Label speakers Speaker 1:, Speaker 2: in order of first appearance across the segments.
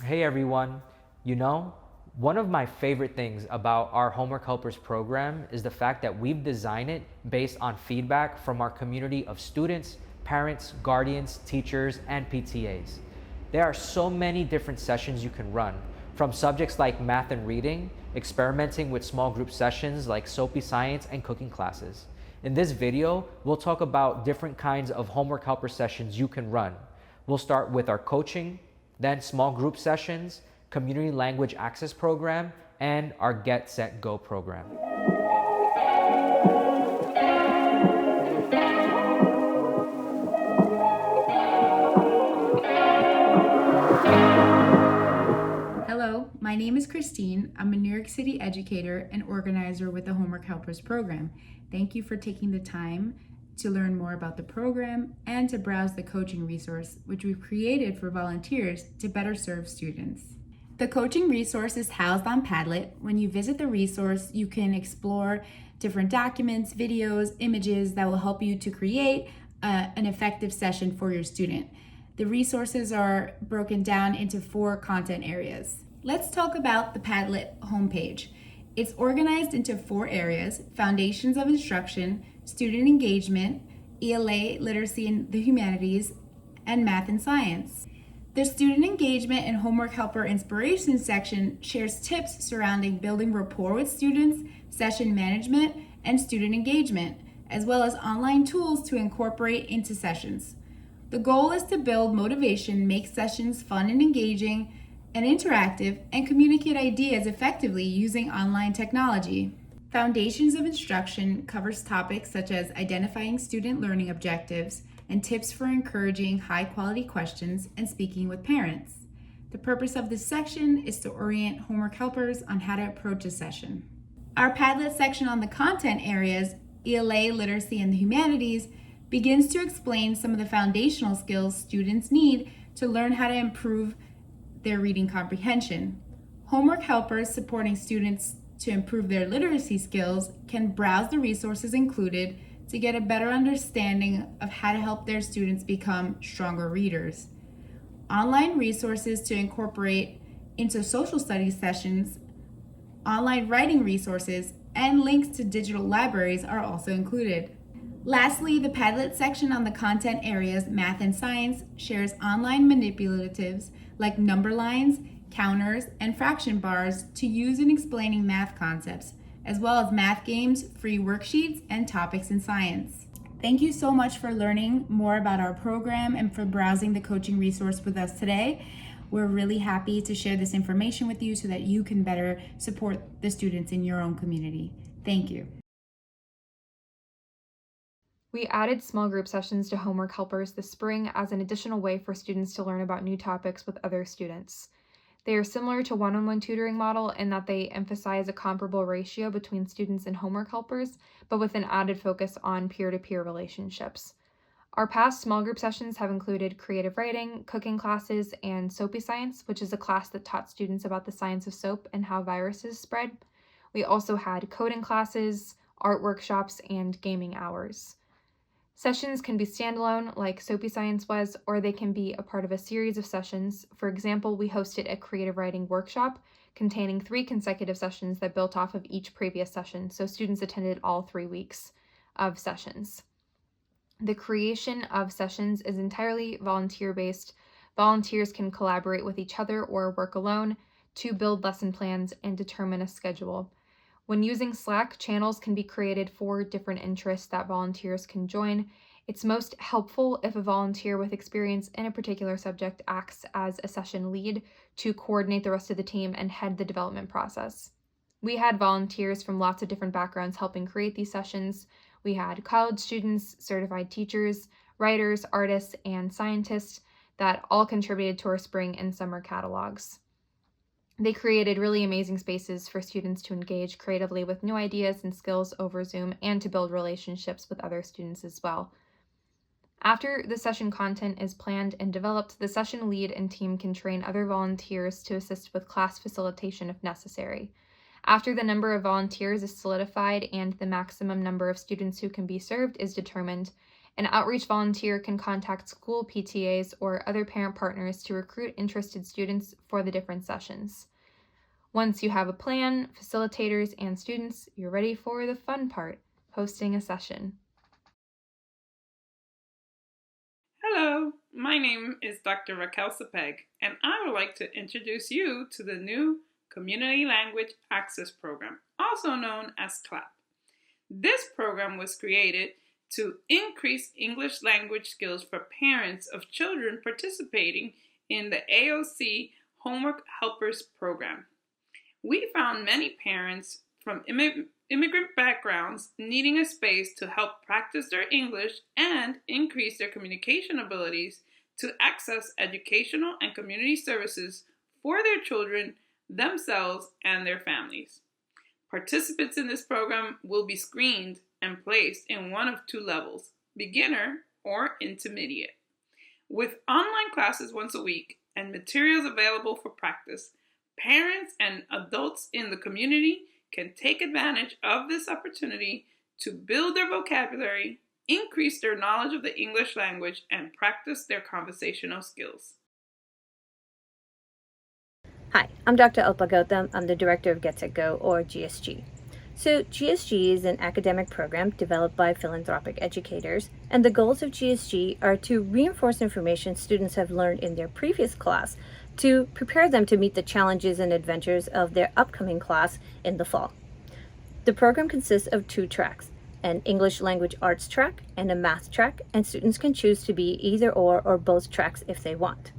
Speaker 1: Hey everyone, you know, one of my favorite things about our Homework Helpers program is the fact that we've designed it based on feedback from our community of students, parents, guardians, teachers, and PTAs. There are so many different sessions you can run, from subjects like math and reading, experimenting with small group sessions like Soapy Science and cooking classes. In this video, we'll talk about different kinds of Homework Helper sessions you can run. We'll start with our coaching, then small group sessions, community language access program, and our Get Set Go program.
Speaker 2: Hello, my name is Christine. I'm a New York City educator and organizer with the Homework Helpers program. Thank you for taking the time to learn more about the program and to browse the coaching resource, which we've created for volunteers to better serve students. The coaching resource is housed on Padlet. When you visit the resource, you can explore different documents, videos, images that will help you to create an effective session for your student. The resources are broken down into 4 content areas. Let's talk about the Padlet homepage. It's organized into 4 areas: foundations of instruction, student engagement, ELA, literacy and the humanities, and math and science. The student engagement and homework helper inspiration section shares tips surrounding building rapport with students, session management, and student engagement, as well as online tools to incorporate into sessions. The goal is to build motivation, make sessions fun and engaging and interactive, and communicate ideas effectively using online technology. Foundations of Instruction covers topics such as identifying student learning objectives and tips for encouraging high-quality questions and speaking with parents. The purpose of this section is to orient homework helpers on how to approach a session. Our Padlet section on the content areas, ELA, literacy, and the humanities, begins to explain some of the foundational skills students need to learn how to improve their reading comprehension. Homework helpers supporting students to improve their literacy skills can browse the resources included to get a better understanding of how to help their students become stronger readers. Online resources to incorporate into social studies sessions, online writing resources, and links to digital libraries are also included. Lastly, the Padlet section on the content areas, math and science, shares online manipulatives like number lines, counters, and fraction bars to use in explaining math concepts, as well as math games, free worksheets, and topics in science. Thank you so much for learning more about our program and for browsing the coaching resource with us today. We're really happy to share this information with you so that you can better support the students in your own community. Thank you.
Speaker 3: We added small group sessions to homework helpers this spring as an additional way for students to learn about new topics with other students. They are similar to one-on-one tutoring model in that they emphasize a comparable ratio between students and homework helpers, but with an added focus on peer-to-peer relationships. Our past small group sessions have included creative writing, cooking classes, and Soapy Science, which is a class that taught students about the science of soap and how viruses spread. We also had coding classes, art workshops, and gaming hours. Sessions can be standalone, like Soapy Science was, or they can be a part of a series of sessions. For example, we hosted a creative writing workshop containing 3 consecutive sessions that built off of each previous session, so students attended all 3 weeks of sessions. The creation of sessions is entirely volunteer-based. Volunteers can collaborate with each other or work alone to build lesson plans and determine a schedule. When using Slack, channels can be created for different interests that volunteers can join. It's most helpful if a volunteer with experience in a particular subject acts as a session lead to coordinate the rest of the team and head the development process. We had volunteers from lots of different backgrounds helping create these sessions. We had college students, certified teachers, writers, artists, and scientists that all contributed to our spring and summer catalogs. They created really amazing spaces for students to engage creatively with new ideas and skills over Zoom and to build relationships with other students as well. After the session content is planned and developed, the session lead and team can train other volunteers to assist with class facilitation if necessary. After the number of volunteers is solidified and the maximum number of students who can be served is determined, An outreach volunteer can contact school PTAs or other parent partners to recruit interested students for the different sessions. Once you have a plan, facilitators, and students, you're ready for the fun part, hosting a session.
Speaker 4: Hello, my name is Dr. Raquel Sapeg, and I would like to introduce you to the new Community Language Access Program, also known as CLAP. This program was created to increase English language skills for parents of children participating in the AOC Homework Helpers Program. We found many parents from immigrant backgrounds needing a space to help practice their English and increase their communication abilities to access educational and community services for their children, themselves, and their families. Participants in this program will be screened and placed in one of two levels, beginner or intermediate. With online classes once a week and materials available for practice, parents and adults in the community can take advantage of this opportunity to build their vocabulary, increase their knowledge of the English language, and practice their conversational skills.
Speaker 5: Hi, I'm Dr. Alpa Gautam. I'm the director of Get Set Go, or GSG. So GSG is an academic program developed by philanthropic educators, and the goals of GSG are to reinforce information students have learned in their previous class to prepare them to meet the challenges and adventures of their upcoming class in the fall. The program consists of 2 tracks, an English language arts track and a math track, and students can choose to be either or both tracks if they want.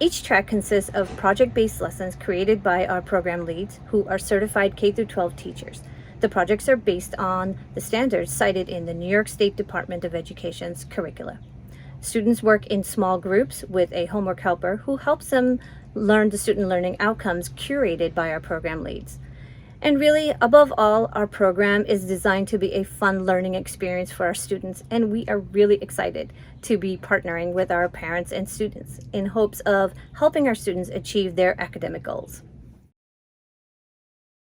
Speaker 5: Each track consists of project-based lessons created by our program leads, who are certified K-12 teachers. The projects are based on the standards cited in the New York State Department of Education's curricula. Students work in small groups with a homework helper who helps them learn the student learning outcomes curated by our program leads. And really, above all, our program is designed to be a fun learning experience for our students, and we are really excited to be partnering with our parents and students in hopes of helping our students achieve their academic goals.